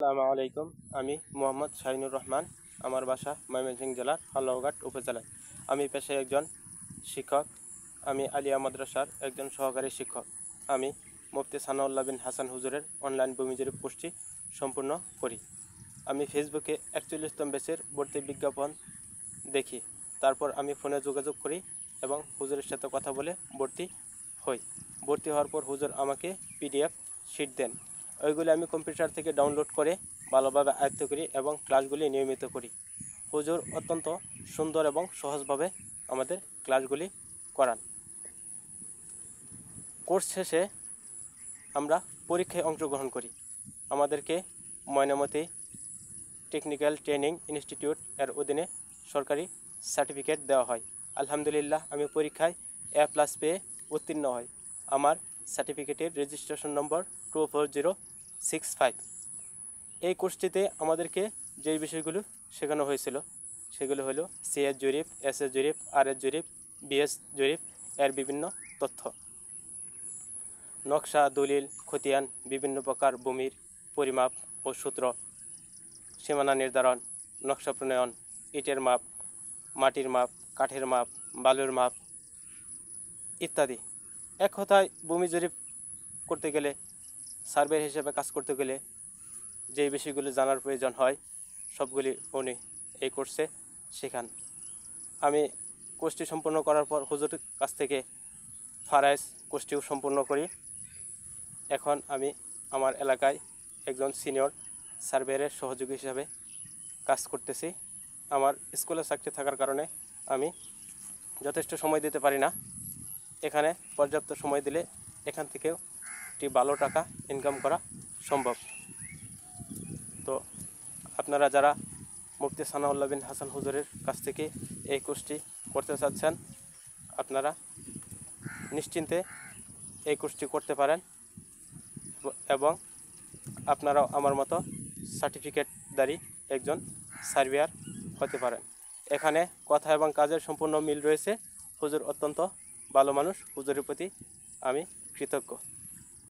আসসালামু আলাইকুম। আমি মোহাম্মদ শাহিনুর রহমান। আমার বাসা ময়মনসিংহ জেলার হালুয়াঘাট উপজেলায়। আমি পেশায় একজন শিক্ষক। আমি আলিয়া মাদ্রাসার একজন সহকারী শিক্ষক। আমি মুফতি সানাউল্লাহ বিন হাসান হুজুরের অনলাইন ভূমি জরিপ কোর্সটি সম্পূর্ণ করি। আমি ফেসবুকে 41তম ব্যাচের ভর্তি বিজ্ঞাপন দেখি, তারপর আমি ফোনে যোগাযোগ করি এবং হুজুরের সাথে কথা বলে ভর্তি হই। ভর্তি হওয়ার পর হুজুর আমাকে PDF শিট দেন। ওইগুলি আমি কম্পিউটার থেকে ডাউনলোড করে ভালোভাবে আয়ত্ত করি এবং ক্লাসগুলি নিয়মিত করি। হুজুর অত্যন্ত সুন্দর এবং সহজভাবে আমাদের ক্লাসগুলি করান। কোর্স শেষে আমরা পরীক্ষায় অংশগ্রহণ করি। আমাদেরকে ময়নামতি টেকনিক্যাল ট্রেনিং ইনস্টিটিউট এর অধীনে সরকারি সার্টিফিকেট দেওয়া হয়। আলহামদুলিল্লাহ, আমি পরীক্ষায় A+ পেয়ে উত্তীর্ণ হই। আমার সার্টিফিকেটের রেজিস্ট্রেশন নম্বর 24065। এই কোর্সটিতে আমাদেরকে যেই বিষয়গুলো শেখানো হয়েছিল সেগুলো হলো CS জরিপ, SS জরিপ, RS জরিপ, BS জরিপ এর বিভিন্ন তথ্য, নকশা, দলিল, খতিয়ান, বিভিন্ন প্রকার ভূমির পরিমাপ ও সূত্র, সীমানা নির্ধারণ, নকশা প্রণয়ন, ইটের মাপ, মাটির মাপ, কাঠের মাপ, বালুর মাপ ইত্যাদি। এক কথায় ভূমি জরিপ করতে গেলে, সার্ভে হিসেবে কাজ করতে গেলে যেই বিষয়গুলি জানার প্রয়োজন হয় সবগুলি উনি এই কোর্সে শেখান। আমি কোর্সটি সম্পূর্ণ করার পর হুজুরের কাছ থেকে ফারাইজ কোর্সটিও সম্পূর্ণ করি। এখন আমি আমার এলাকায় একজন সিনিয়র সার্ভেয়ারের সহযোগী হিসাবে কাজ করতেছি। আমার স্কুলে চাকরি থাকার কারণে আমি যথেষ্ট সময় দিতে পারি না। এখানে পর্যাপ্ত সময় দিলে এখান থেকেও একটি ভালো টাকা ইনকাম করা সম্ভব। তো আপনারা যারা মুফতি সানাউল্লাহ বিন হাসান হুজুরের কাছ থেকে এই কোর্সটি করতে চাচ্ছেন, আপনারা নিশ্চিন্তে এই কোর্সটি করতে পারেন এবং আপনারাও আমার মতো সার্টিফিকেটধারী একজন সার্ভেয়ার হতে পারেন। এখানে কথা এবং কাজের সম্পূর্ণ মিল রয়েছে। হুজুর অত্যন্ত ভালো মানুষ। হুজুরের প্রতি আমি কৃতজ্ঞ।